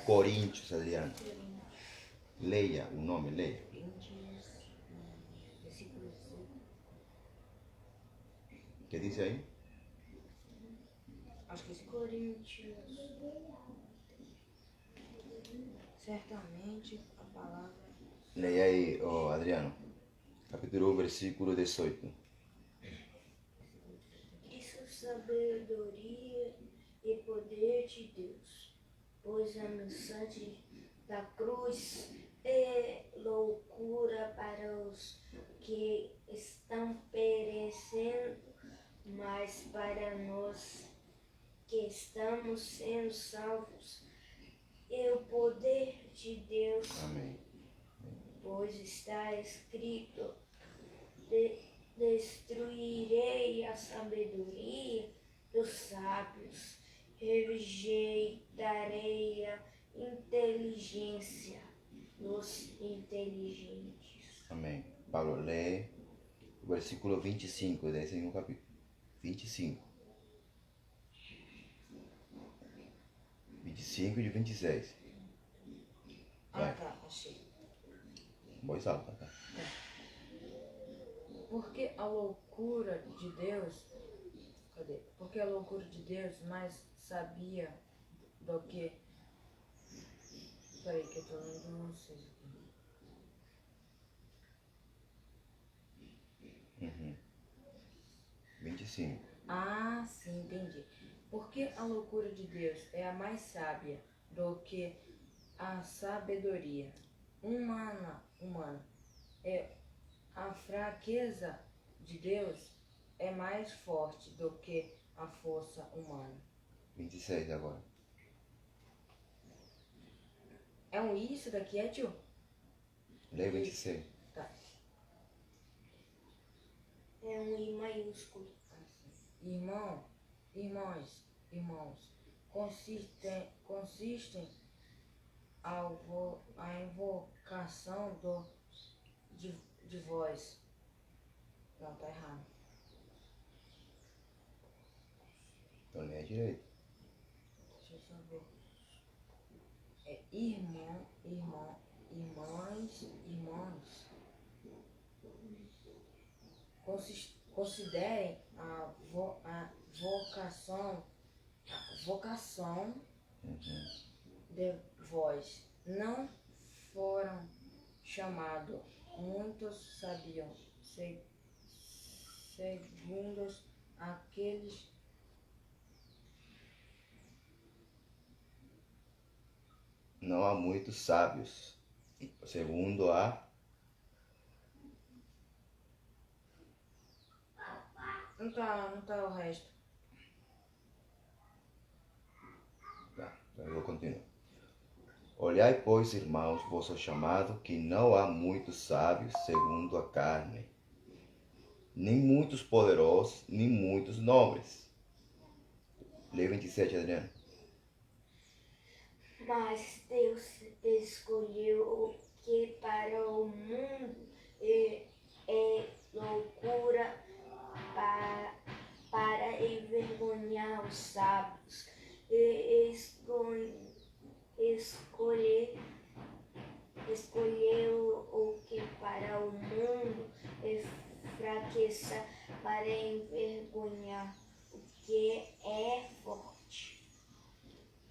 Coríntios, Adriano. Leia o nome, leia. Coríntios, versículo 5. O que diz aí? Acho que esse Coríntios. Certamente a palavra. Leia aí, Adriano. Capítulo 1, versículo 18. Isso sabedoria e poder de Deus, pois a mensagem da cruz é loucura para os que estão perecendo, mas para nós que estamos sendo salvos é o poder de Deus. Amém. Pois está escrito: destruirei a sabedoria dos sábios, rejeitarei a inteligência dos inteligentes. Amém. Paulo, lê o versículo 25 desse mesmo capítulo. 25. 25 e 26. Ah, tá, achei. Voz alta, tá? Porque a loucura de Deus. Cadê? Porque a loucura de Deus mais sabia do que. Peraí, que eu tô lendo vocês aqui. 25. Ah, sim, entendi. Porque a loucura de Deus é a mais sábia do que a sabedoria humana. É a fraqueza de Deus é mais forte do que a força humana. 26 agora. É um isso daqui, é, tio? Lê 26. Tá. É um I maiúsculo. Irmãos, consistem a invocação de vós. Não, tá errado. Então lê a direita. Deixa eu só ver. É irmãs. Considerem a vocação de vós. Não foram chamados, muitos sabiam, segundo aqueles. Não há muitos sábios, segundo a... Não tá o resto. Tá, então eu vou continuar. Olhai, pois, irmãos, vosso chamado, que não há muitos sábios segundo a carne, nem muitos poderosos, nem muitos nobres. Lê 27, Adriano. Mas Deus escolheu o que para o mundo é loucura para envergonhar os sábios. E escolheu o que para o mundo é fraqueza para envergonhar o que é forte.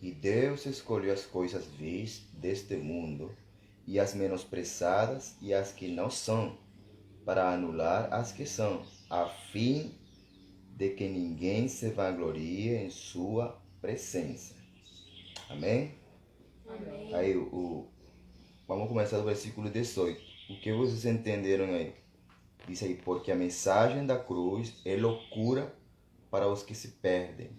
E Deus escolheu as coisas vis deste mundo, e as menosprezadas e as que não são, para anular as que são, a fim de que ninguém se vanglorie em sua presença. Amém? Amém. Aí, vamos começar do versículo 18. O que vocês entenderam aí? Diz aí, porque a mensagem da cruz é loucura para os que se perdem.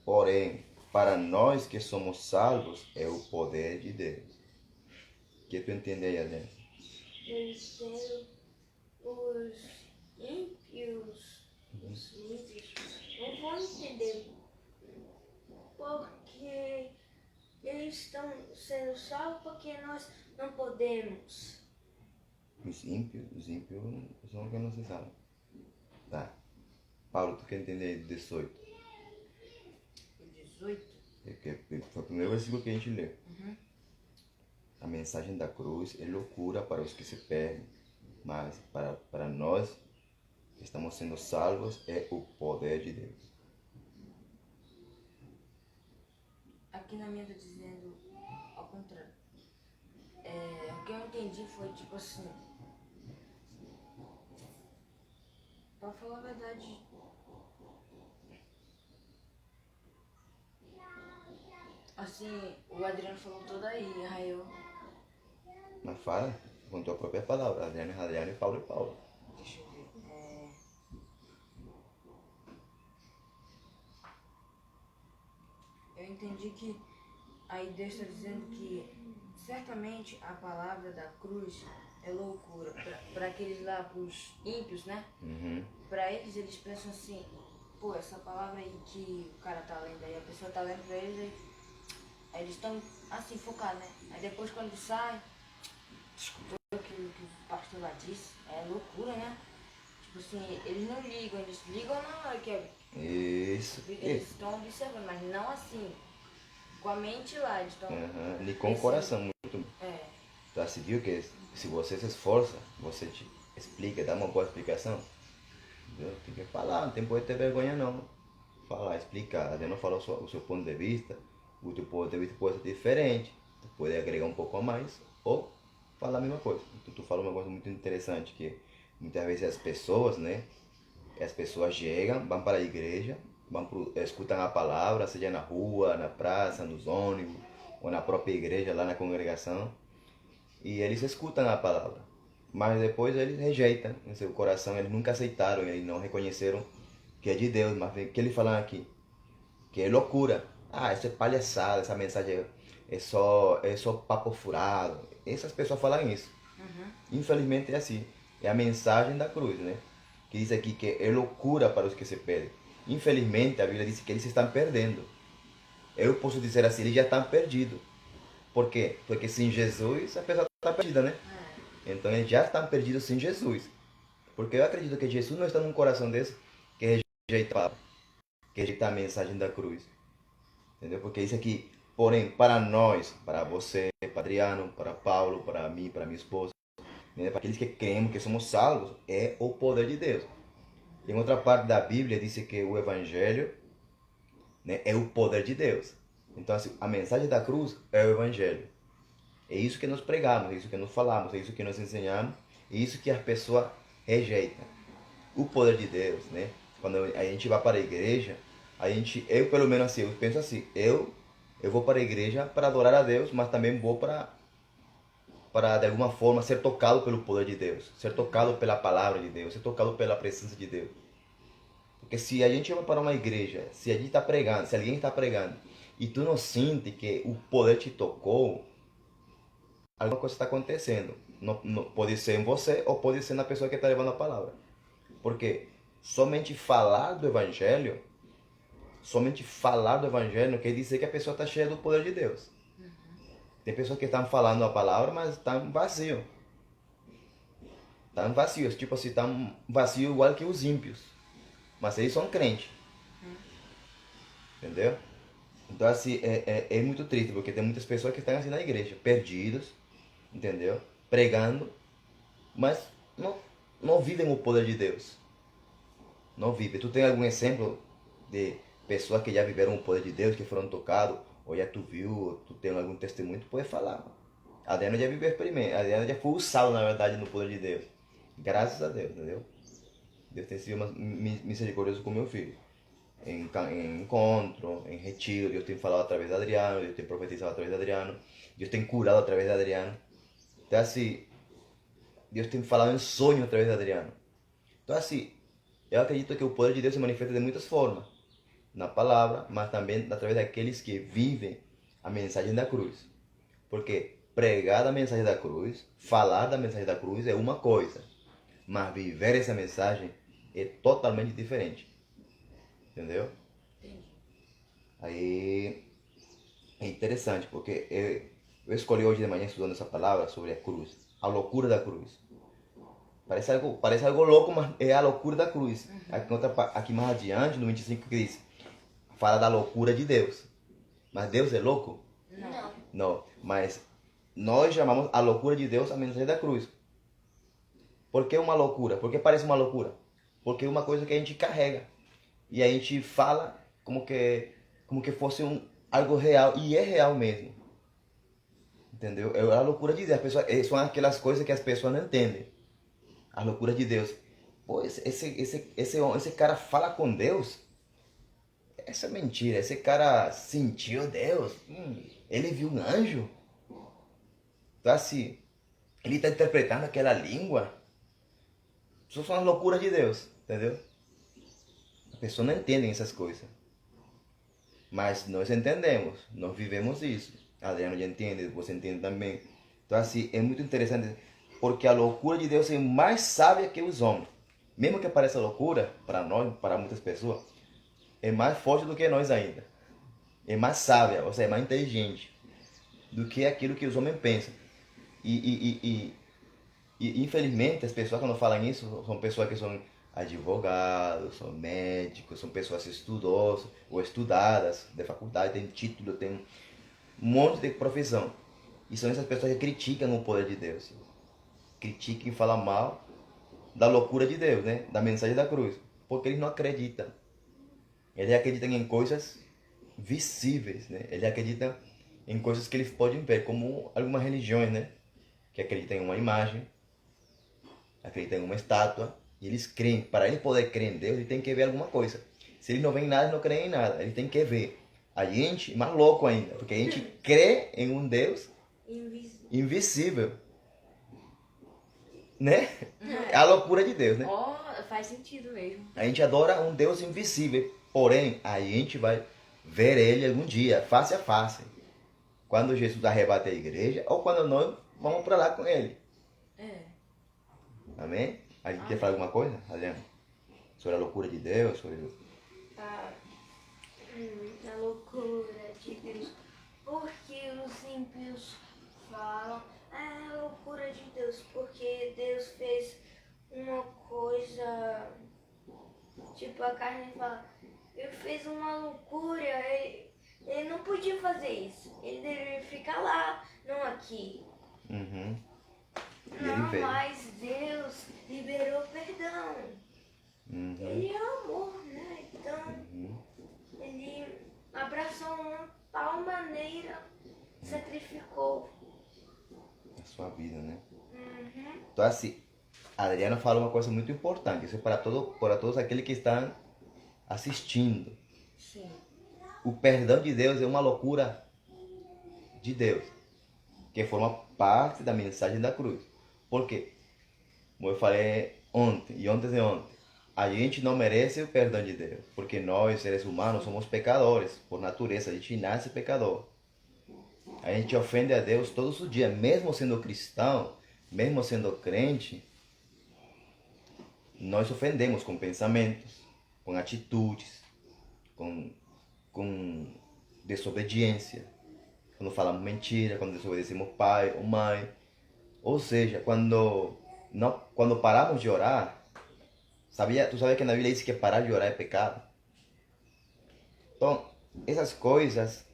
Porém, para nós que somos salvos, é o poder de Deus. O que tu entende aí, Adriano? Eu entendo os ímpios não vão entender porque eles estão sendo salvos porque nós não podemos. Os ímpios são os que não se salvam. Tá. Paulo, tu quer entender aí do 18? O 18. Foi o primeiro versículo que a gente leu. Uhum. A mensagem da cruz é loucura para os que se perdem, mas para nós que estamos sendo salvos é o poder de Deus. Aqui na minha tá dizendo ao contrário. O que eu entendi foi tipo assim. Pra falar a verdade. Assim, o Adriano falou tudo aí eu. Mas fala com tua própria palavra. Adriano é Adriano e Paulo é Paulo. Deixa eu ver. Eu entendi que aí Deus está dizendo que certamente a palavra da cruz é loucura. Para aqueles lá, pros ímpios, né? Uhum. Para eles pensam assim, pô, essa palavra aí que o cara tá lendo aí, a pessoa tá lendo pra eles, aí eles estão assim, focados, né? Aí depois quando sai, desculpa aquilo que o pastor lá disse, é loucura, né? Tipo assim, eles não ligam, eles ligam na hora que Isso. eles estão observando, mas não assim, com a mente lá, eles estão... Uhum. E com o coração muito. É, Então, você viu que se você se esforça, você te explica, dá uma boa explicação. Entendeu? Tem que falar, não tem por que ter vergonha não. Falar, explicar. Até não falar o seu ponto de vista, o teu ponto de vista pode ser diferente. Tu pode agregar um pouco a mais ou falar a mesma coisa. Então, tu fala uma coisa muito interessante, que muitas vezes as pessoas, né? As pessoas chegam, vão para a igreja, escutam a palavra, seja na rua, na praça, nos ônibus, ou na própria igreja, lá na congregação, e eles escutam a palavra. Mas depois eles rejeitam em seu coração, eles nunca aceitaram, eles não reconheceram que é de Deus. Mas o que ele fala aqui? Que é loucura. Ah, isso é palhaçada, essa mensagem é só papo furado. Essas pessoas falam isso. Infelizmente é assim. É a mensagem da cruz, né? Que diz aqui que é loucura para os que se perdem. Infelizmente a Bíblia diz que eles se estão perdendo. Eu posso dizer assim, eles já estão perdidos. Por quê? Porque sem Jesus a pessoa está perdida, né? Então eles já estão perdidos sem Jesus. Porque eu acredito que Jesus não está num coração desse que rejeita a palavra, que rejeita a mensagem da cruz. Entendeu? Porque isso aqui, porém, para nós, para você, para Adriano, para Paulo, para mim, para minha esposa, né? Para aqueles que cremos que somos salvos, é o poder de Deus. Em outra parte da Bíblia diz que o Evangelho, né, é o poder de Deus. Então, assim, a mensagem da cruz é o Evangelho. É isso que nós pregamos, é isso que nós falamos, é isso que nós ensinamos, é isso que as pessoas rejeitam. O poder de Deus, né? Quando a gente vai para a igreja, eu pelo menos assim, eu penso assim, eu vou para a igreja para adorar a Deus, mas também vou para de alguma forma ser tocado pelo poder de Deus, ser tocado pela palavra de Deus, ser tocado pela presença de Deus. Porque se a gente vai para uma igreja, se a gente está pregando, se alguém está pregando e tu não sente que o poder te tocou, alguma coisa está acontecendo. Não, pode ser em você ou pode ser na pessoa que está levando a palavra. Porque somente falar do Evangelho não quer dizer que a pessoa está cheia do poder de Deus. Tem pessoas que estão falando a palavra, mas estão vazios. Estão vazios, tipo assim, estão vazios igual que os ímpios. Mas eles são crentes. Entendeu? Então, assim, é muito triste, porque tem muitas pessoas que estão assim na igreja, perdidos, entendeu? Pregando, mas não vivem o poder de Deus. Não vivem. Tu tem algum exemplo de pessoas que já viveram o poder de Deus, que foram tocados, ou já tu viu, ou tu tem algum testemunho, tu pode falar. A Adriana já viveu experimento, a Adriana já foi usada, na verdade, no poder de Deus. Graças a Deus, entendeu? Deus tem sido misericordioso com meu filho. Em encontro, em retiro, Deus tem falado através de Adriano, Deus tem profetizado através de Adriano, Deus tem curado através de Adriano. Então, assim, Deus tem falado em sonho através de Adriano. Então, assim, eu acredito que o poder de Deus se manifesta de muitas formas. Na palavra, mas também através daqueles que vivem a mensagem da cruz. Porque pregar a mensagem da cruz, falar da mensagem da cruz é uma coisa, mas viver essa mensagem é totalmente diferente. Entendeu? entendi. Aí é interessante, porque eu escolhi hoje de manhã estudando essa palavra sobre a cruz, a loucura da cruz. Parece algo louco, mas é a loucura da cruz. Aqui mais adiante, no 25, que diz, fala da loucura de Deus. Mas Deus é louco? Não. Não. Mas nós chamamos a loucura de Deus a mensagem da cruz. Por que uma loucura? Por que parece uma loucura? Porque é uma coisa que a gente carrega. E a gente fala como que fosse algo real. E é real mesmo. Entendeu? É a loucura de Deus. São aquelas coisas que as pessoas não entendem. A loucura de Deus. Pô, esse cara fala com Deus? Essa é mentira. Esse cara sentiu Deus? Ele viu um anjo? Então assim, ele está interpretando aquela língua? Isso são as loucuras de Deus, entendeu? As pessoas não entendem essas coisas. Mas nós entendemos, nós vivemos isso. Adriano já entende, você entende também. Então assim, é muito interessante, porque a loucura de Deus é mais sábia que os homens. Mesmo que pareça loucura, para nós, para muitas pessoas, é mais forte do que nós ainda. É mais sábia, ou seja, é mais inteligente do que aquilo que os homens pensam. E infelizmente as pessoas quando falam isso são pessoas que são advogados, são médicos, são pessoas estudosas ou estudadas de faculdade, têm título, têm um monte de profissão. E são essas pessoas que criticam o poder de Deus. Criticam e falam mal da loucura de Deus, né? Da mensagem da cruz. Porque eles não acreditam. Eles acreditam em coisas visíveis, né? Eles acreditam em coisas que eles podem ver, como algumas religiões, né? Que acreditam em uma imagem, acreditam em uma estátua, e eles creem. Para eles poder crer em Deus, eles têm que ver alguma coisa. Se eles não veem nada, eles não creem em nada. Eles têm que ver. A gente, mais louco ainda, porque a gente crê em um Deus invisível. Né? É a loucura de Deus, né? Faz sentido mesmo. A gente adora um Deus invisível, porém, a gente vai ver Ele algum dia, face a face. Quando Jesus arrebata a igreja, ou quando nós vamos para lá com Ele. Amém? A gente quer falar alguma coisa, Adriano? Sobre a loucura de Deus? Sobre... A loucura de Deus. Porque os ímpios falam, a loucura de Deus, porque Deus fez uma coisa, tipo a carne fala, ele fez uma loucura, ele não podia fazer isso, ele deveria ficar lá, não aqui. Uhum. E Não, ele veio. mas Deus liberou perdão. Uhum. Ele é amor, né? Então, ele abraçou uma tal maneira, sacrificou. A sua vida, né? Uhum. Então assim, a Adriana fala uma coisa muito importante, isso é para todos aqueles que estão assistindo. Sim. O perdão de Deus é uma loucura de Deus, que forma parte da mensagem da cruz. Por quê? Como eu falei ontem, e ontem de ontem, a gente não merece o perdão de Deus, porque nós, seres humanos, somos pecadores, por natureza, a gente nasce pecador. A gente ofende a Deus todos os dias, mesmo sendo cristão, mesmo sendo crente, nós ofendemos com pensamentos, com atitudes, com desobediência, quando falamos mentira, quando desobedecemos pai ou mãe. Ou seja, quando paramos de orar, tu sabia que na Bíblia diz que parar de orar é pecado? Então, essas coisas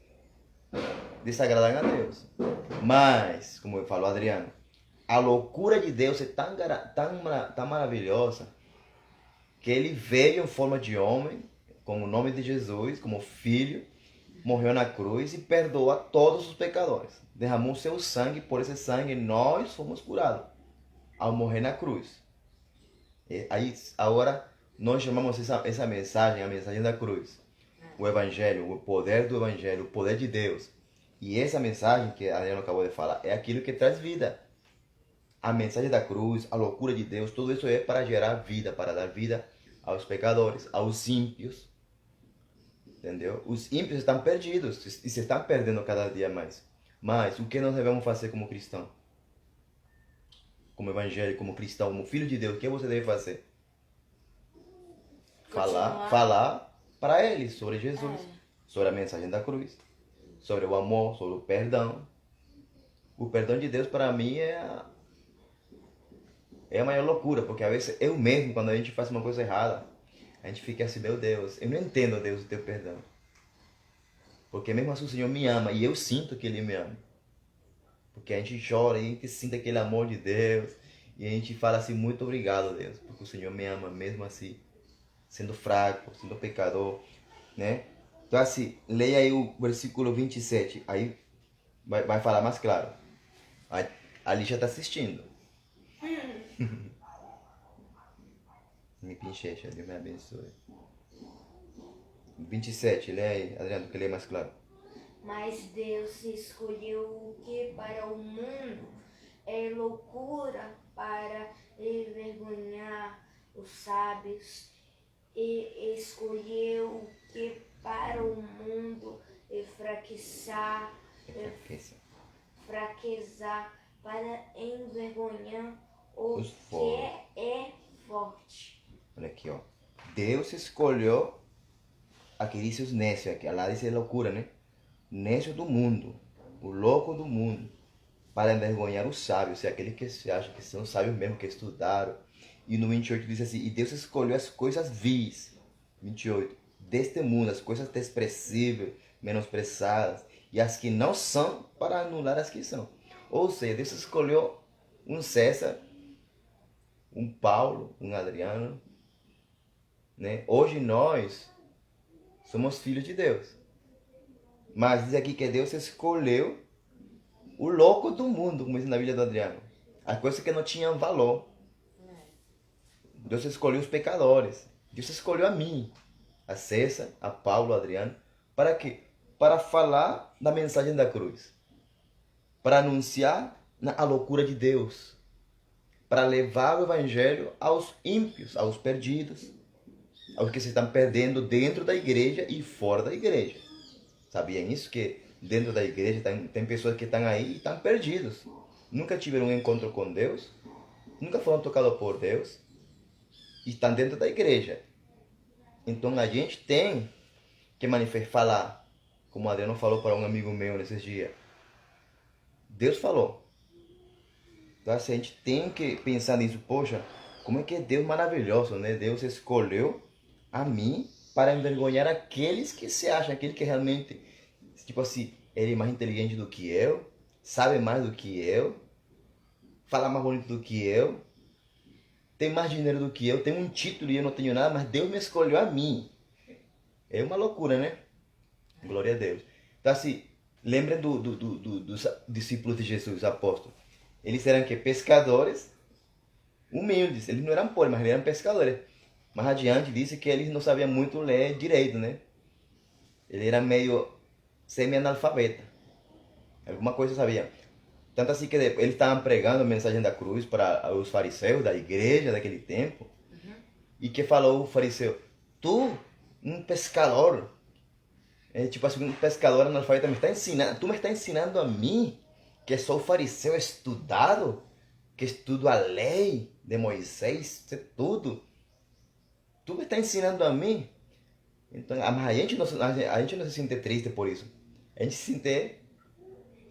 desagradam a Deus. Mas, como falou Adriano, a loucura de Deus é tão maravilhosa que ele veio em forma de homem, com o nome de Jesus, como filho, morreu na cruz e perdoa todos os pecadores. Derramou seu sangue, por esse sangue nós fomos curados ao morrer na cruz. E aí, agora, nós chamamos essa mensagem, a mensagem da cruz. O Evangelho, o poder do Evangelho, o poder de Deus. E essa mensagem que a Adriana acabou de falar é aquilo que traz vida. A mensagem da cruz, a loucura de Deus, tudo isso é para gerar vida, para dar vida aos pecadores, aos ímpios. Entendeu? Os ímpios estão perdidos e se estão perdendo cada dia mais. Mas o que nós devemos fazer como cristão? Como evangélico, como cristão, como filho de Deus, o que você deve fazer? Falar para eles sobre Jesus, sobre a mensagem da cruz, sobre o amor, sobre o perdão. O perdão de Deus para mim é a maior loucura, porque às vezes eu mesmo, quando a gente faz uma coisa errada, a gente fica assim, meu Deus, eu não entendo, Deus, o teu perdão. Porque mesmo assim o Senhor me ama e eu sinto que Ele me ama. Porque a gente chora e a gente sente aquele amor de Deus. E a gente fala assim, muito obrigado, Deus, porque o Senhor me ama mesmo assim, sendo fraco, sendo pecador, né? Então assim, leia aí o versículo 27, aí vai falar mais claro. A Lígia está assistindo. Me pinchecha, Deus me abençoe. 27, leia aí, Adriano, que lê mais claro. Mas Deus escolheu o que para o mundo é loucura para envergonhar os sábios, e escolheu o que para o mundo enfraquecer para envergonhar o Os que fortes. é forte. Olha aqui, ó. Deus escolheu, aqui diz os necios, aqui lá diz loucura, né? Necio do mundo, o louco do mundo, para envergonhar os sábios, é aquele que se acha que são sábios mesmo, que estudaram. E no 28 diz assim, e Deus escolheu as coisas vis, 28, deste mundo, as coisas desprezíveis, menosprezadas, e as que não são, para anular as que são. Ou seja, Deus escolheu um César, um Paulo, um Adriano, né? Hoje nós somos filhos de Deus. Mas diz aqui que Deus escolheu o louco do mundo, como diz na Bíblia do Adriano. As coisas que não tinham valor. Deus escolheu os pecadores. Deus escolheu a mim, a César, a Paulo, a Adriano. Para quê? Para falar da mensagem da cruz. Para anunciar a loucura de Deus. Para levar o evangelho aos ímpios, aos perdidos, aos que se estão perdendo dentro da igreja e fora da igreja. Sabiam isso? Que dentro da igreja tem pessoas que estão aí e estão perdidos. Nunca tiveram um encontro com Deus, nunca foram tocados por Deus e estão dentro da igreja. Então a gente tem que falar, como o Adriano falou para um amigo meu nesses dias. Deus falou. Então assim, a gente tem que pensar nisso. Poxa, como é que é Deus maravilhoso, né? Deus escolheu a mim para envergonhar aqueles que se acham, aquele que realmente, tipo assim, ele é mais inteligente do que eu, sabe mais do que eu, fala mais bonito do que eu, tem mais dinheiro do que eu, tem um título e eu não tenho nada, mas Deus me escolheu a mim. É uma loucura, né? Glória a Deus. Então assim, lembrem dos discípulos de Jesus, apóstolos. Eles eram que? Pescadores humildes. Eles não eram pobres, mas eles eram pescadores. Mais adiante disse que eles não sabiam muito ler direito, né? Ele era meio semi-analfabeta. Alguma coisa sabia. Tanto assim que eles estavam pregando a mensagem da cruz para os fariseus da igreja daquele tempo. E que falou o fariseu, tu, um pescador, tipo assim, um pescador analfabeta me está ensinando, tu me está ensinando a mim, que sou fariseu estudado, que estudo a lei de Moisés, sei tudo. Tu me está ensinando a mim? Então, a gente não se sente triste por isso. A gente se sente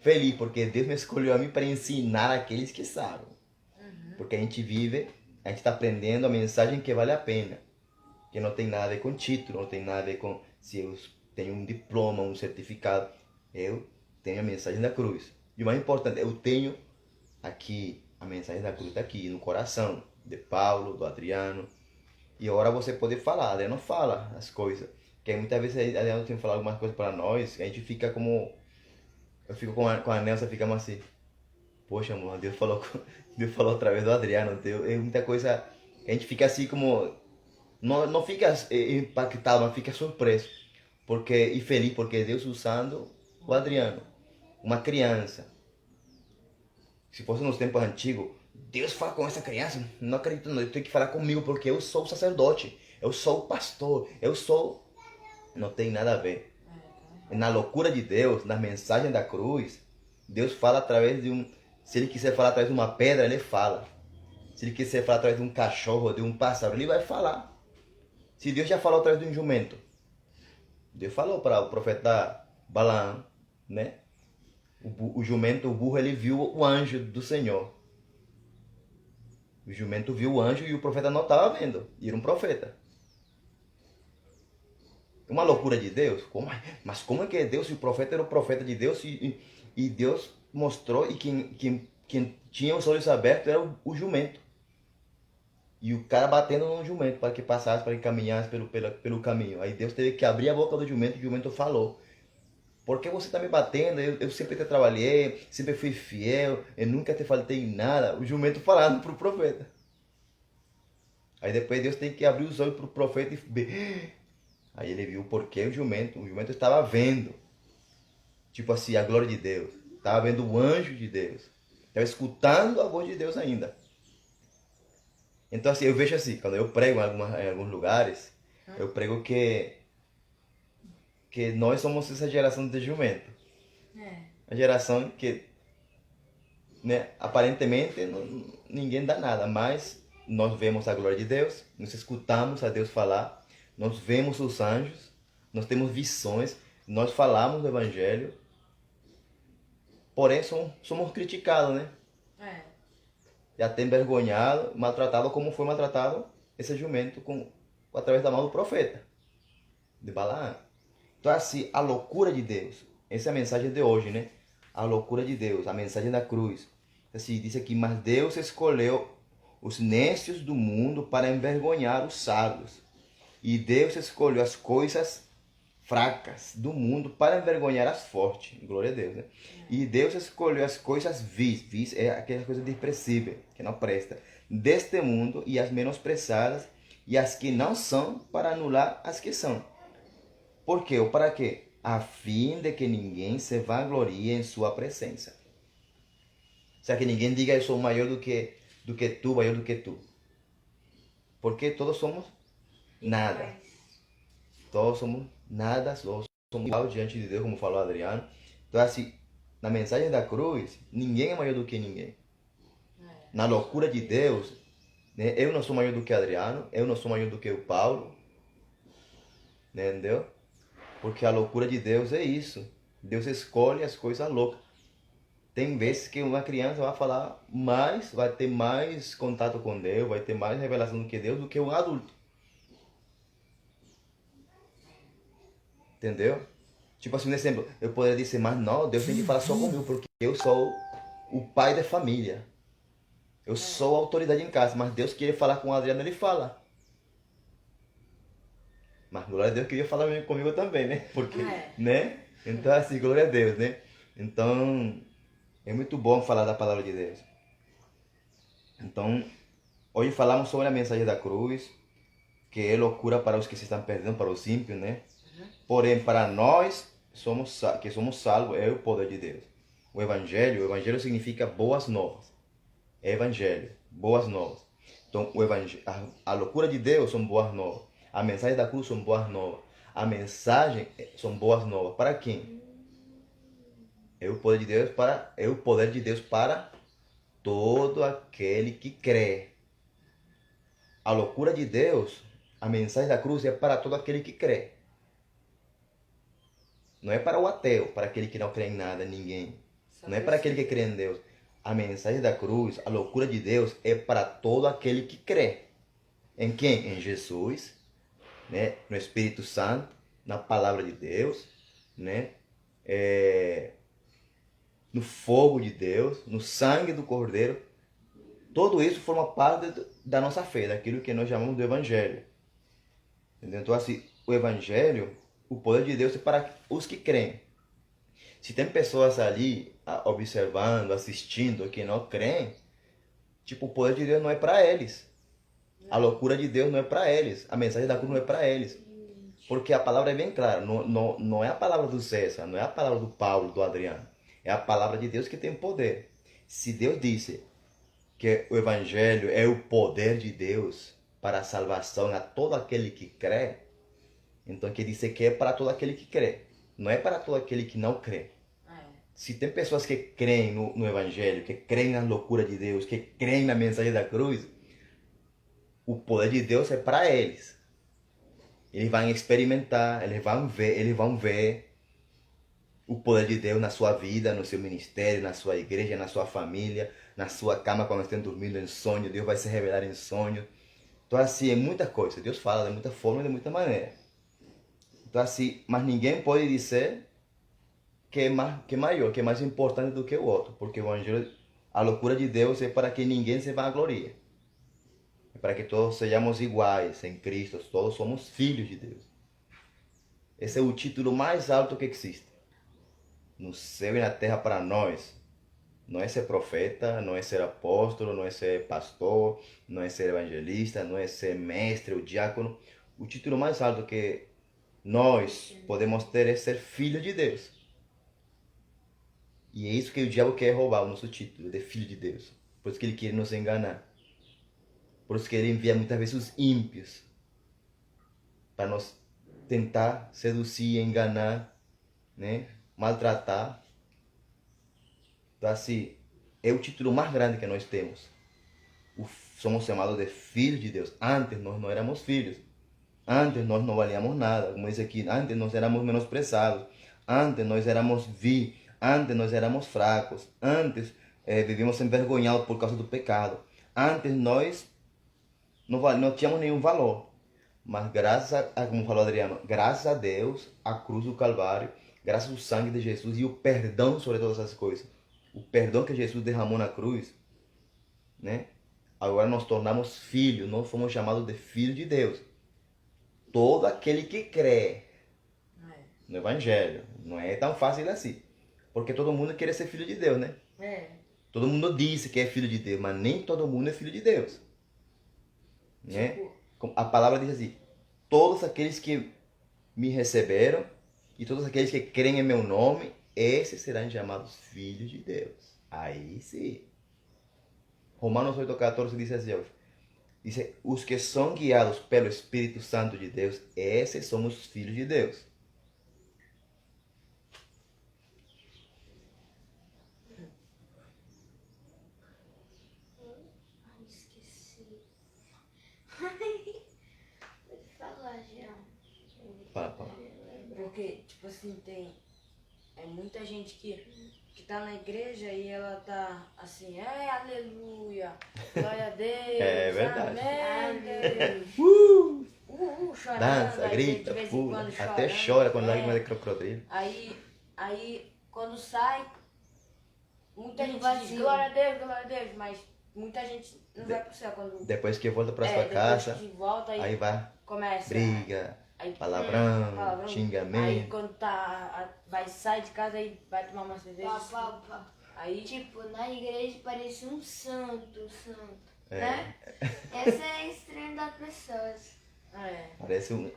feliz, porque Deus me escolheu a mim para ensinar aqueles que sabem. Porque a gente vive, a gente está aprendendo a mensagem que vale a pena. Que não tem nada a ver com título, não tem nada a ver com se eu tenho um diploma, um certificado. Eu tenho a mensagem da cruz. E o mais importante, eu tenho aqui, a mensagem da cruz está aqui no coração, de Paulo, do Adriano. E agora você pode falar, Adriano fala as coisas. Porque muitas vezes Adriano tem que falar algumas coisas para nós, a gente fica como... Eu fico com a Nelson, ficamos assim. Poxa, amor, Deus falou através do Adriano. É muita coisa... A gente fica assim como... Não fica impactado, mas fica surpreso. E feliz, porque Deus usando o Adriano. Uma criança. Se fosse nos tempos antigos, Deus fala com essa criança, não acredito não, eu tenho que falar comigo porque eu sou o sacerdote, eu sou o pastor, eu sou... Não tem nada a ver. Na loucura de Deus, na mensagem da cruz, Deus fala através de um... Se Ele quiser falar através de uma pedra, Ele fala. Se Ele quiser falar através de um cachorro, de um pássaro, Ele vai falar. Se Deus já falou através de um jumento, Deus falou para o profeta Balaão, né? O jumento, o burro, ele viu o anjo do Senhor. O jumento viu o anjo e o profeta não estava vendo. E era um profeta. Uma loucura de Deus? Mas como é que é Deus se o profeta era o profeta de Deus e Deus mostrou e quem tinha os olhos abertos era o jumento. E o cara batendo no jumento para que passasse, para que caminhasse pelo caminho. Aí Deus teve que abrir a boca do jumento e o jumento falou. Por que você está me batendo? Eu sempre te trabalhei, sempre fui fiel, eu nunca te faltei em nada. O jumento falando para o profeta. Aí depois Deus tem que abrir os olhos para o profeta e ver. Aí ele viu porque o jumento estava vendo. Tipo assim, a glória de Deus. Estava vendo o anjo de Deus. Estava escutando a voz de Deus ainda. Então assim, eu vejo assim, quando eu prego em alguns lugares, eu prego que nós somos essa geração de jumento. A geração que, né, aparentemente ninguém dá nada, mas nós vemos a glória de Deus, nós escutamos a Deus falar, nós vemos os anjos, nós temos visões, nós falamos do Evangelho, porém somos criticados, né? E até envergonhado, maltratado como foi maltratado esse jumento através da mão do profeta, de Balaão. Então assim, a loucura de Deus, essa é a mensagem de hoje, né? A loucura de Deus, a mensagem da cruz. Assim, diz aqui, mas Deus escolheu os necios do mundo para envergonhar os sábios. E Deus escolheu as coisas fracas do mundo para envergonhar as fortes. Glória a Deus, né? E Deus escolheu as coisas vis. Vis é aquela coisa desprezível, que não presta, deste mundo e as menosprezadas e as que não são para anular as que são. Por quê ou para quê? A fim de que ninguém se vanglorie em sua presença. O sea, que ninguém diga eu sou maior do que tu, maior do que tu. Porque todos somos nada. Todos somos nada, todos somos igual diante de Deus, como falou Adriano. Então assim, na mensagem da cruz, ninguém é maior do que ninguém. Na loucura de Deus, né, eu não sou maior do que Adriano, eu não sou maior do que o Paulo. Né, entendeu? Porque a loucura de Deus é isso. Deus escolhe as coisas loucas. Tem vezes que uma criança vai falar mais, vai ter mais contato com Deus, vai ter mais revelação do que Deus do que um adulto. Entendeu? Tipo assim, um exemplo, eu poderia dizer, mas não, Deus tem que falar só comigo, porque eu sou o pai da família. Eu sou a autoridade em casa, mas Deus queria falar com o Adriano, ele fala. Mas glória a Deus queria falar comigo também, né? Porque, né? Então assim, glória a Deus, né? Então, é muito bom falar da palavra de Deus. Então, hoje falamos sobre a mensagem da cruz, que é loucura para os que se estão perdendo, para os ímpios, né? Porém, para nós que somos salvos, é o poder de Deus. O evangelho significa boas novas. Evangelho, boas novas. Então, a loucura de Deus são boas novas. A mensagem da cruz são boas novas. A mensagem são boas novas. Para quem? É o poder de Deus para todo aquele que crê. A loucura de Deus, a mensagem da cruz é para todo aquele que crê. Não é para o ateu, para aquele que não crê em nada, ninguém. Não é para aquele que crê em Deus. A mensagem da cruz, a loucura de Deus é para todo aquele que crê. Em quem? Em Jesus, né? No Espírito Santo, na palavra de Deus, né? No fogo de Deus, no sangue do Cordeiro. Tudo isso forma parte da nossa fé, daquilo que nós chamamos do Evangelho. Entendeu? Então assim, o Evangelho, o poder de Deus é para os que creem. Se tem pessoas ali observando, assistindo, que não creem, tipo, o poder de Deus não é para eles. A loucura de Deus não é para eles. A mensagem da cruz não é para eles. Porque a palavra é bem clara. Não é a palavra do César, não é a palavra do Paulo, do Adriano. É a palavra de Deus que tem poder. Se Deus disse que o Evangelho é o poder de Deus para a salvação a todo aquele que crê, então quer dizer que é para todo aquele que crê. Não é para todo aquele que não crê. Se tem pessoas que creem no Evangelho, que creem na loucura de Deus, que creem na mensagem da cruz, o poder de Deus é para eles. Eles vão experimentar, eles vão ver o poder de Deus na sua vida, no seu ministério, na sua igreja, na sua família, na sua cama quando estão dormindo em sonho. Deus vai se revelar em sonho. Então assim, é muita coisa. Deus fala de muita forma e de muita maneira. Então assim, mas ninguém pode dizer que é maior, que é mais importante do que o outro, porque o evangelho, a loucura de Deus é para que ninguém se vanglorie. É para que todos sejamos iguais em Cristo, todos somos filhos de Deus. Esse é o título mais alto que existe no céu e na terra para nós. Não é ser profeta, não é ser apóstolo, não é ser pastor, não é ser evangelista, não é ser mestre ou diácono. O título mais alto que nós podemos ter é ser filho de Deus. E é isso que o diabo quer roubar, o nosso título de filho de Deus. Por isso que ele quer nos enganar. Por isso que ele envia muitas vezes os ímpios para nos tentar seduzir, enganar, né? Maltratar. Então assim, é o título mais grande que nós temos. Somos chamados de filhos de Deus. Antes nós não éramos filhos. Antes nós não valíamos nada. Como diz aqui, antes nós éramos menosprezados. Antes nós éramos antes nós éramos fracos. Antes vivíamos envergonhados por causa do pecado. Antes nós não tínhamos nenhum valor. Mas graças a, como falou Adriano, graças a Deus, a cruz do Calvário, graças ao sangue de Jesus e o perdão sobre todas essas coisas. O perdão que Jesus derramou na cruz, né? Agora nós tornamos filhos, nós fomos chamados de filhos de Deus. Todo aquele que crê no Evangelho. Não é tão fácil assim. Porque todo mundo quer ser filho de Deus, né? Todo mundo diz que é filho de Deus, mas nem todo mundo é filho de Deus. Né? A palavra diz assim: todos aqueles que me receberam e todos aqueles que creem em meu nome, esses serão chamados filhos de Deus. Aí sim. Romanos 8,14 diz assim: diz, os que são guiados pelo Espírito Santo de Deus, esses são os filhos de Deus. Esqueci. Pode falar, Jean. Fala. Porque, tipo assim, tem muita gente que tá na igreja e ela tá assim, aleluia, glória a Deus, É verdade. amém, chorando, Dança, aí grita, de vez em pula, quando até chorando, chora com lágrimas de crocodilo. Aí, quando sai, muita gente diz Vazio. glória a Deus, mas muita gente não vai pro céu quando... Depois que volta para sua depois casa, que volta, aí vai começa... briga, Aí, palavrão, xingamento. Aí quando vai sair de casa e vai tomar uma cerveja. Pá. Aí Tipo, na igreja parecia um santo, né? Essa é a estranha das pessoas.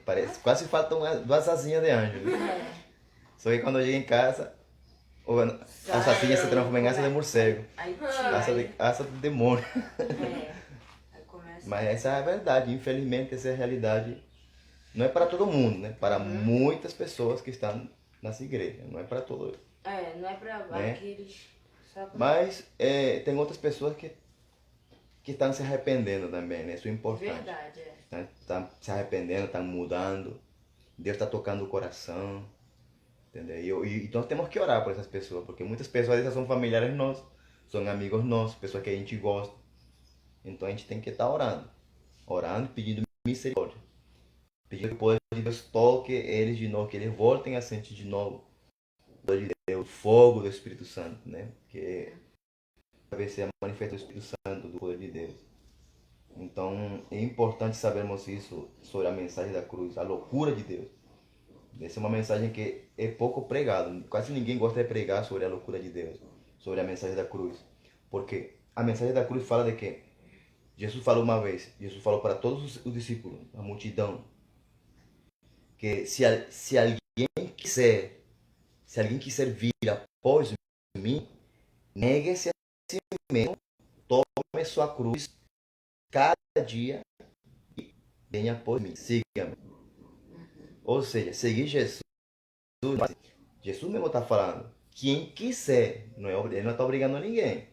Parece quase faltam duas asinhas de anjo. Né? Só que quando chega em casa, as asinhas se transformam em asa de morcego. Aí tira. Asa de demônio. Aí começa. Mas essa é a verdade, infelizmente essa é a realidade. Não é para todo mundo, né? Para muitas pessoas que estão nessa igreja. Não é para todos. Não é pra Né? aqueles. Mas tem outras pessoas que estão se arrependendo também, né? Isso é importante. Verdade, Estão se arrependendo, estão mudando. Deus está tocando o coração. Entendeu? Então temos que orar por essas pessoas, porque muitas pessoas dessas são familiares nossos, são amigos nossos, pessoas que a gente gosta. Então a gente tem que estar orando e pedindo misericórdia. Pedindo que o poder de Deus toque eles de novo, que eles voltem a sentir de novo o poder de Deus, o fogo do Espírito Santo, né? Que vai ser a manifestação do Espírito Santo, do poder de Deus. Então é importante sabermos isso sobre a mensagem da cruz, a loucura de Deus. Essa é uma mensagem que é pouco pregada. Quase ninguém gosta de pregar sobre a loucura de Deus, sobre a mensagem da cruz. Porque a mensagem da cruz fala de que Jesus falou uma vez, Jesus falou para todos os discípulos, a multidão, que se alguém quiser vir após mim, negue-se a si mesmo, tome sua cruz cada dia e venha após mim, siga-me. Ou seja, seguir Jesus, Jesus mesmo está falando, quem quiser, ele não está obrigando ninguém.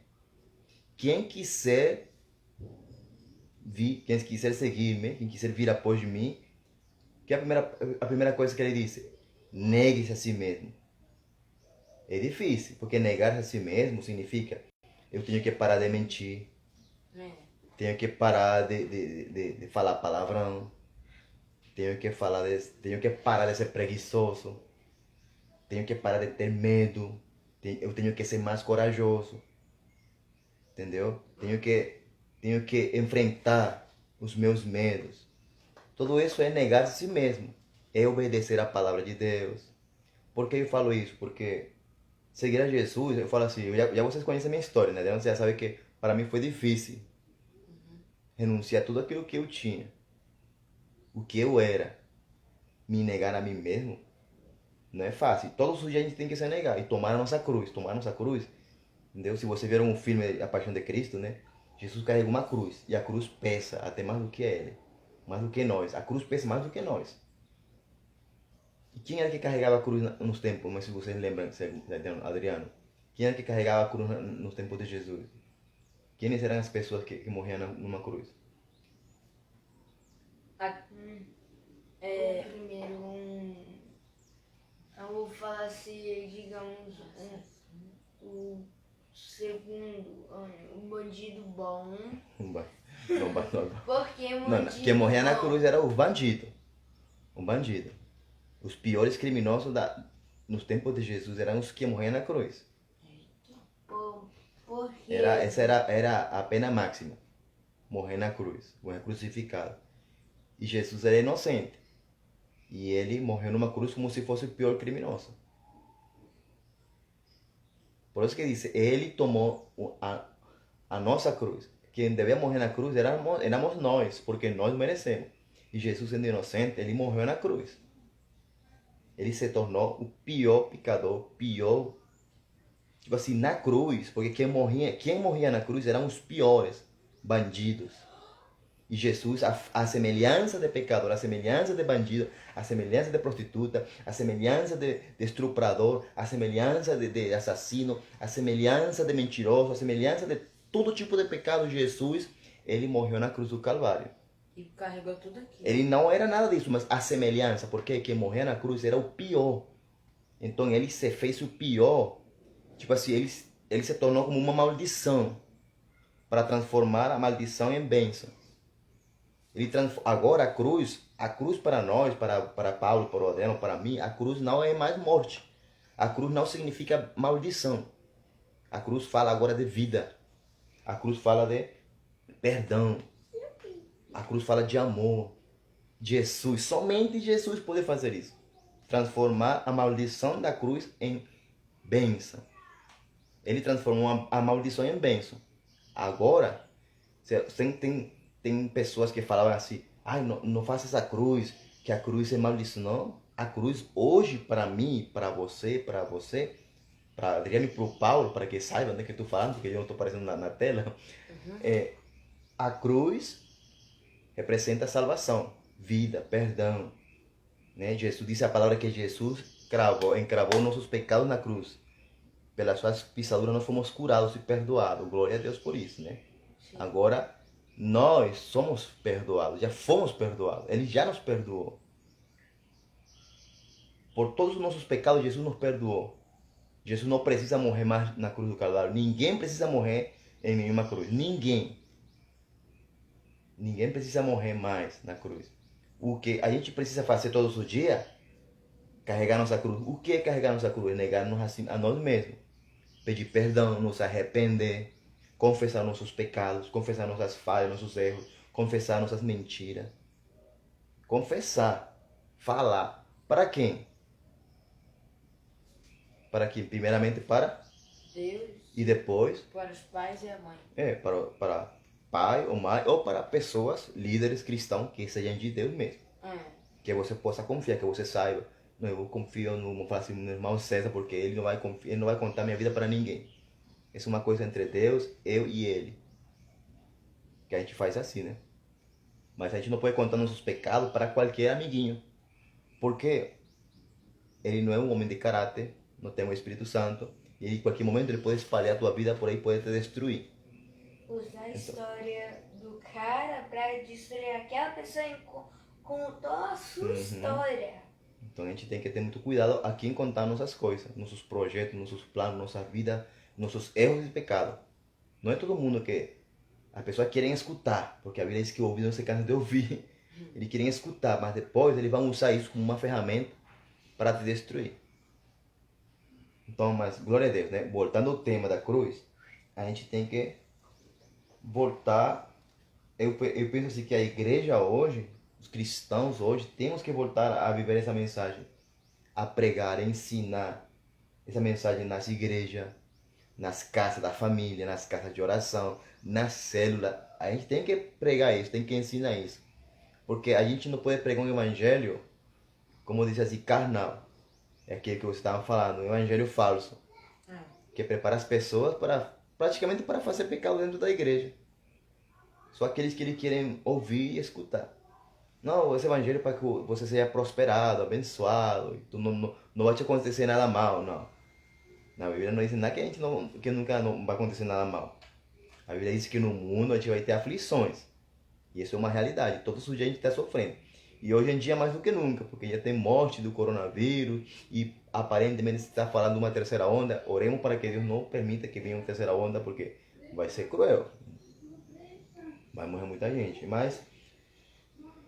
Quem quiser quem quiser seguir-me, quem quiser vir após mim, que é a primeira coisa que ele disse, negue-se a si mesmo. É difícil, porque negar-se a si mesmo significa eu tenho que parar de mentir, tenho que parar de falar palavrão, tenho que parar de ser preguiçoso, tenho que parar de ter medo, eu tenho que ser mais corajoso, entendeu? Tenho que enfrentar os meus medos. Tudo isso é negar a si mesmo, é obedecer a palavra de Deus. Por que eu falo isso? Porque seguir a Jesus, eu falo assim, já vocês conhecem a minha história, né? Então você já sabe que para mim foi difícil renunciar a tudo aquilo que eu tinha, o que eu era, me negar a mim mesmo. Não é fácil. Todos os dias a gente tem que se negar e tomar a nossa cruz. Tomar a nossa cruz, entendeu? Se você ver um filme A Paixão de Cristo, né? Jesus carrega uma cruz e a cruz pesa até mais do que ele, mais do que nós. A cruz pesa mais do que nós. E quem era que carregava a cruz nos tempos? Mas se vocês lembram, Adriano, quem era que carregava a cruz nos tempos de Jesus? Quem eram as pessoas que morriam numa cruz? Primeiro, eu vou falar assim, digamos, o segundo, um bandido bom. Porque Não, quem morria na cruz era o bandido. Um bandido. Os piores criminosos nos tempos de Jesus eram os que morriam na cruz. Porque Essa era a pena máxima. Morrer na cruz, morrer crucificado. E Jesus era inocente. E ele morreu numa cruz como se fosse o pior criminoso. Por isso que diz, ele tomou a nossa cruz. Quem devia morrer na cruz éramos nós, porque nós merecemos. E Jesus, sendo inocente, ele morreu na cruz. Ele se tornou o pior pecador, pior, tipo assim, na cruz, porque quem morria na cruz eram os piores bandidos. E Jesus, a semelhança de pecador, a semelhança de bandido, a semelhança de prostituta, a semelhança de estuprador, a semelhança de assassino, a semelhança de mentiroso, a semelhança de todo tipo de pecado, Jesus, ele morreu na cruz do Calvário. E carregou tudo aquilo. Ele não era nada disso, mas a semelhança, porque quem morria na cruz era o pior. Então ele se fez o pior, tipo assim, ele se tornou como uma maldição, para transformar a maldição em bênção. Agora a cruz para nós, para Paulo, para o Adriano, para mim, a cruz não é mais morte. A cruz não significa maldição. A cruz fala agora de vida. A cruz fala de perdão. A cruz fala de amor. Jesus, somente Jesus pode fazer isso. Transformar a maldição da cruz em bênção. Ele transformou a maldição em bênção. Agora, tem pessoas que falavam assim, não faça essa cruz, que a cruz é maldição. Não, a cruz hoje, para mim, para você, para Adriano e para o Paulo, para que saibam, né, que eu estou falando, porque eu não estou aparecendo na tela, a cruz representa a salvação, vida, perdão. Né? Jesus disse a palavra que Jesus encravou nossos pecados na cruz. Pelas suas pisaduras nós fomos curados e perdoados. Glória a Deus por isso, né? Sim. Agora, nós somos perdoados, já fomos perdoados. Ele já nos perdoou. Por todos os nossos pecados, Jesus nos perdoou. Jesus não precisa morrer mais na cruz do Calvário. Ninguém precisa morrer em nenhuma cruz. Ninguém. Ninguém precisa morrer mais na cruz. O que a gente precisa fazer todos os dias, carregar nossa cruz. O que é carregar nossa cruz? Negar-nos assim a nós mesmos. Pedir perdão, nos arrepender, confessar nossos pecados, confessar nossas falhas, nossos erros, confessar nossas mentiras. Confessar, falar. Para quem? Para quem? Primeiramente para Deus. E depois? Para os pais e a mãe. Para pai ou mãe, ou para pessoas, líderes cristãos que sejam de Deus mesmo. Que você possa confiar, que você saiba. Não, eu confio no irmão César, porque ele não vai contar minha vida para ninguém. Isso é uma coisa entre Deus, eu e ele. Que a gente faz assim, né? Mas a gente não pode contar nossos pecados para qualquer amiguinho. Porque ele não é um homem de caráter, não tem o Espírito Santo. E em qualquer momento ele pode espalhar a tua vida por aí, pode te destruir. Usar a história do cara para destruir aquela pessoa e contou a sua história. Então a gente tem que ter muito cuidado a quem contar nossas coisas, nossos projetos, nossos planos, nossa vida, nossos erros e pecados. Não é todo mundo que as pessoas querem escutar, porque a Bíblia diz que o ouvido não se cansa de ouvir. Eles querem escutar, mas depois eles vão usar isso como uma ferramenta para te destruir. Então, mas glória a Deus, né? Voltando ao tema da cruz, a gente tem que voltar. Eu penso assim que a igreja hoje, os cristãos hoje, temos que voltar a viver essa mensagem, a pregar, a ensinar essa mensagem nas igrejas, nas casas da família, nas casas de oração, na célula. A gente tem que pregar isso, tem que ensinar isso. Porque a gente não pode pregar um evangelho, como disse assim, carnal. É aquilo que você estava falando, um evangelho falso. Que prepara as pessoas para, praticamente para fazer pecado dentro da igreja. Só aqueles que eles querem ouvir e escutar. Não, esse evangelho é para que você seja prosperado, abençoado, não vai te acontecer nada mal, não. Na Bíblia não diz nada que a gente que nunca não vai acontecer nada mal. A Bíblia diz que no mundo a gente vai ter aflições. E isso é uma realidade. Todos os dias a gente está sofrendo. E hoje em dia mais do que nunca, porque já tem morte do coronavírus e aparentemente se está falando de uma terceira onda. Oremos para que Deus não permita que venha uma terceira onda, porque vai ser cruel. Vai morrer muita gente. Mas,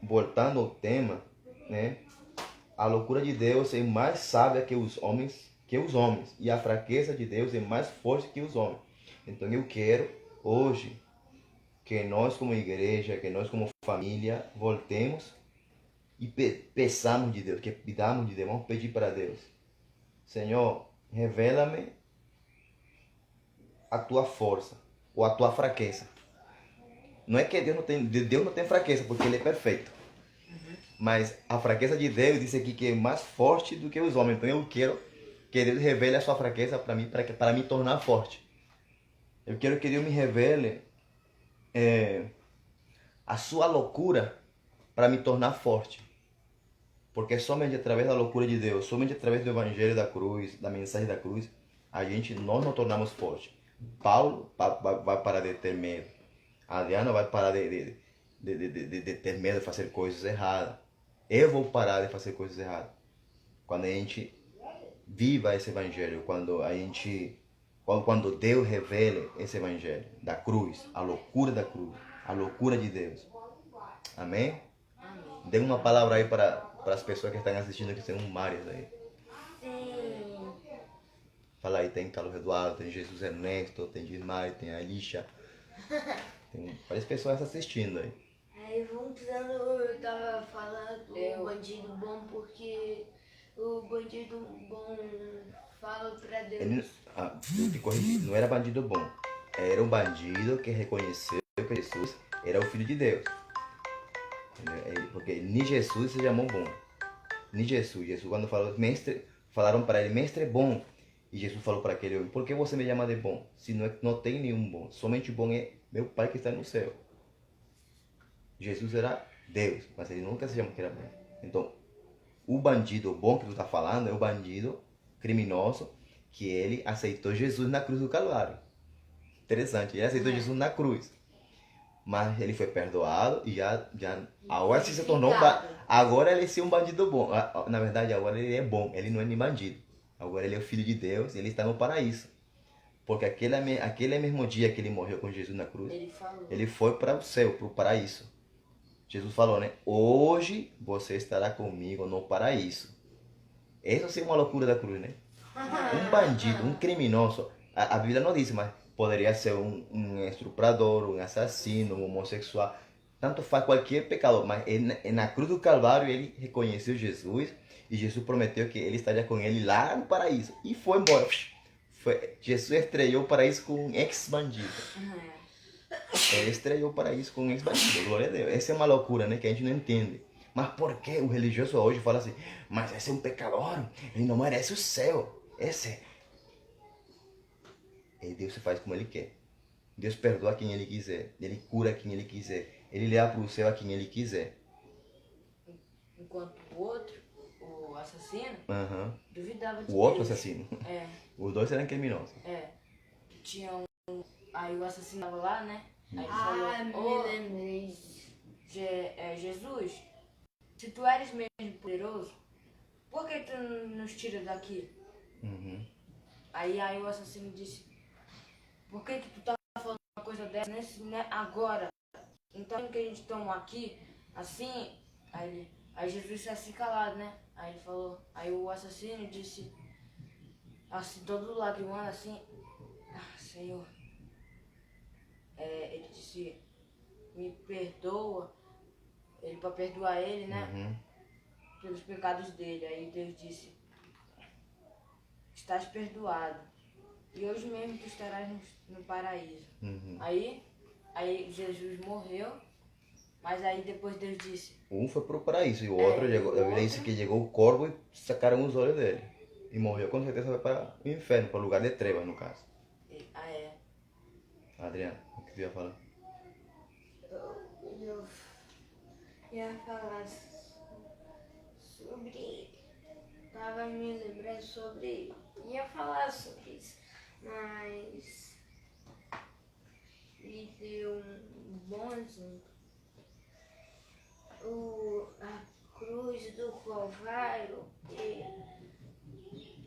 voltando ao tema, né? A loucura de Deus é mais sábia que os homens, e a fraqueza de Deus é mais forte que os homens. Então eu quero hoje que nós como igreja, que nós como família, voltemos e peçamos de Deus, que pidamos de Deus, vamos pedir para Deus. Senhor, revela-me a tua força ou a tua fraqueza. Não é que Deus não tem fraqueza, porque Ele é perfeito. Mas a fraqueza de Deus diz aqui que é mais forte do que os homens. Então eu quero que Deus revele a sua fraqueza para mim, para me tornar forte. Eu quero que Deus me revele a sua loucura para me tornar forte. Porque somente através da loucura de Deus, somente através do evangelho da cruz, da mensagem da cruz, nós nos tornamos fortes. Paulo vai parar de ter medo. Adriana vai parar de ter medo de fazer coisas erradas. Eu vou parar de fazer coisas erradas. Quando a gente viva esse evangelho, quando Deus revele esse evangelho da cruz, a loucura de Deus. Amém? Dê uma palavra aí para as pessoas que estão assistindo, que são várias aí. Sim. Fala aí, tem Carlos Eduardo, tem Jesus Ernesto, tem Gismar, tem a Alicia. Tem várias pessoas assistindo aí. Aí voltando, eu tava falando do bandido bom porque o bandido bom fala pra Deus. Eu te corrigi, não era bandido bom. Era um bandido que reconheceu que Jesus era o Filho de Deus. Porque nem Jesus se chamou bom. Nem Jesus. Jesus quando falou, mestre, falaram para ele, mestre é bom. E Jesus falou para aquele homem, por que você me chama de bom? Se não tem nenhum bom. Somente bom é meu Pai que está no céu. Jesus era Deus, mas ele nunca se chamou que era bom. Então, o bandido bom que tu está falando é o bandido criminoso que ele aceitou Jesus na cruz do Calvário. Interessante, ele aceitou Jesus na cruz. Mas ele foi perdoado e agora se tornou agora ele é um bandido bom. Na verdade, agora ele é bom, ele não é nem bandido. Agora ele é o Filho de Deus e ele está no paraíso. Porque aquele mesmo dia que ele morreu com Jesus na cruz, ele foi para o céu, para o paraíso. Jesus falou, né? Hoje você estará comigo no paraíso. Essa sim é uma loucura da cruz, né? Um bandido, um criminoso. A Bíblia não diz, mas poderia ser um estuprador, um assassino, um homossexual. Tanto faz qualquer pecador. Mas na cruz do Calvário ele reconheceu Jesus. E Jesus prometeu que ele estaria com ele lá no paraíso. E foi embora. Jesus estreou o paraíso com um ex-bandido. Ele estreou o paraíso com um ex-bandido. Glória a Deus. Essa é uma loucura, né? Que a gente não entende. Mas por que o religioso hoje fala assim, mas esse é um pecador, ele não merece o céu. E Deus se faz como Ele quer. Deus perdoa quem Ele quiser. Ele cura quem Ele quiser. Ele leva para o céu a quem Ele quiser. Enquanto o outro, o assassino, duvidava de O outro Deus. assassino. É. Os dois eram criminosos. Tinha aí o assassino tava lá, né? Aí ele Me falou, lembrei. Jesus, se tu eres mesmo poderoso, por que tu nos tira daqui? Aí o assassino disse, por que tu tá falando uma coisa dessa agora? Então que a gente toma aqui, assim, aí Jesus disse assim calado, né? Aí ele falou, aí o assassino disse, assim, todo lagrimando assim, Senhor, ele disse, me perdoa, ele para perdoar ele, né? Uhum. Pelos pecados dele. Aí Deus disse, estás perdoado. E hoje mesmo tu estarás no paraíso. Uhum. Aí Jesus morreu, mas aí depois Deus disse, Um foi pro paraíso e o outro chegou. o A Bíblia disse que chegou o corvo e sacaram os olhos dele. E morreu, com certeza foi para o inferno, para o lugar de trevas, no caso. é, Adriano, o que tu ia falar? Eu ia falar sobre. Tava me lembrando sobre. Ia falar sobre isso, mas. Me deu um bom exemplo. A cruz do Calvário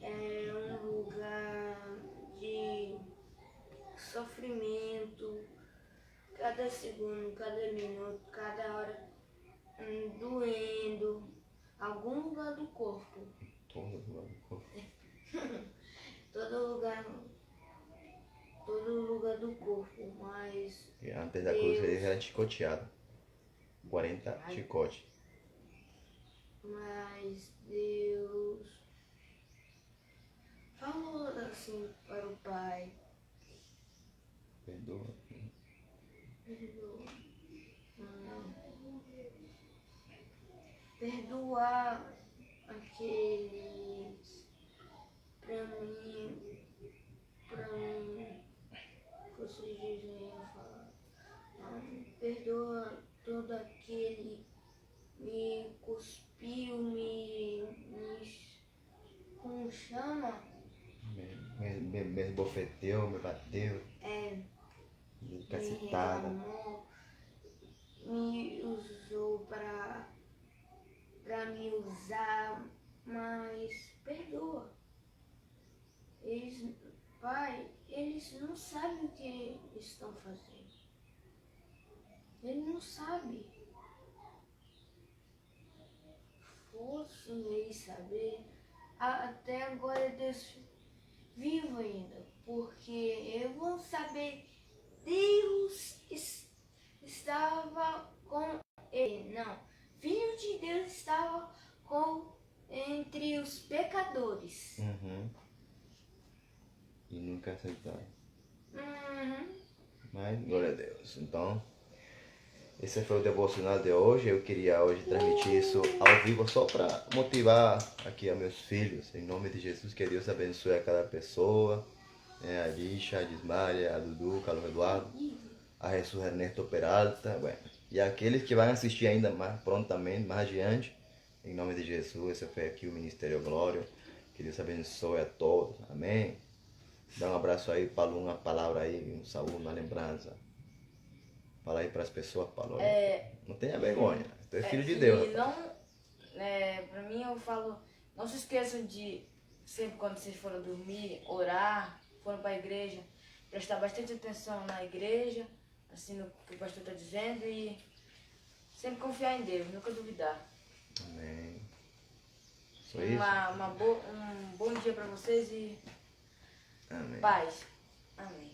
é um lugar de sofrimento, cada segundo, cada minuto, cada hora doendo, algum lugar do corpo, Todo lugar do corpo. todo lugar, todo lugar do corpo, mas E antes da cruz ele era chicoteado. 40 chicotes. mas Deus falou assim para o Pai, Perdoa. perdoar aqueles para mim, vocês dizem falar, perdoa todo aquele me cuspiu, como chama? Me esbofeteou, me bateu. Me Me cacetada. reclamou, me usou para me usar, mas perdoa. Pai, eles não sabem o que estão fazendo. Ele não sabe. Fossem eles saber, até agora Deus vivo ainda, porque eles vão saber Deus estava com ele. Não, Filho de Deus estava entre os pecadores. Uhum. E nunca aceitaram. Uhum. Mas, glória a Deus. Então, esse foi o devocional de hoje. Eu queria hoje transmitir isso ao vivo só para motivar aqui a meus filhos. Em nome de Jesus, que Deus abençoe a cada pessoa. A Alicia, a Dismária, a Dudu, Carlos Eduardo, a Jesus Ernesto Peralta. Bueno, e aqueles que vão assistir ainda mais prontamente, mais adiante. Em nome de Jesus, esse foi aqui o Ministério Glória. Que Deus abençoe a todos. Amém. Dá um abraço aí, Paulo, uma palavra aí, um saúde, uma lembrança. Fala aí para as pessoas, Paulo. Não tenha vergonha, tu é filho de Deus. E não, pra mim eu falo, não se esqueçam de, sempre quando vocês forem dormir, orar, forem para a igreja, prestar bastante atenção na igreja, assim no que o pastor está dizendo e sempre confiar em Deus, nunca duvidar. Amém. Só isso? Um bom dia para vocês e Amém. paz. Amém.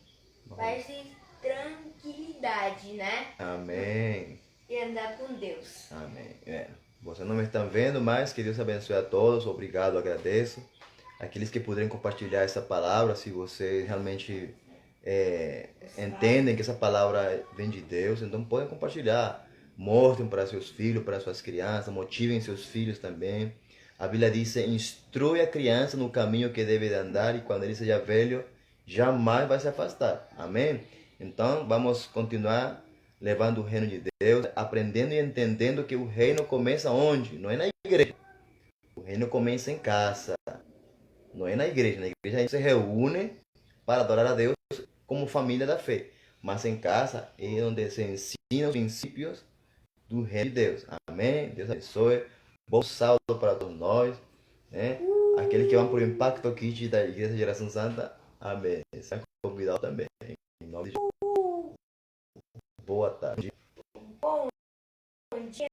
Paz e tranquilidade, né? Amém. E andar com Deus. Amém. Vocês não me estão vendo, mas que Deus abençoe a todos. Obrigado, agradeço. Aqueles que puderem compartilhar essa palavra, se vocês realmente entendem que essa palavra vem de Deus, então podem compartilhar. Mostrem para seus filhos, para suas crianças, motivem seus filhos também. A Bíblia diz: instrui a criança no caminho que deve de andar e quando ele seja velho, jamais vai se afastar. Amém? Então, vamos continuar levando o reino de Deus, aprendendo e entendendo que o reino começa onde? Não é na igreja. O reino começa em casa. Não é na igreja. Na igreja a gente se reúne para adorar a Deus como família da fé. Mas em casa é onde se ensina os princípios do reino de Deus. Amém? Deus abençoe. Bom sábado para todos nós. Né? Aqueles que vão para o Impacto Kids da Igreja Geração Santa. Amém. Está convidado também. Em nome de Jesus. Boa tarde.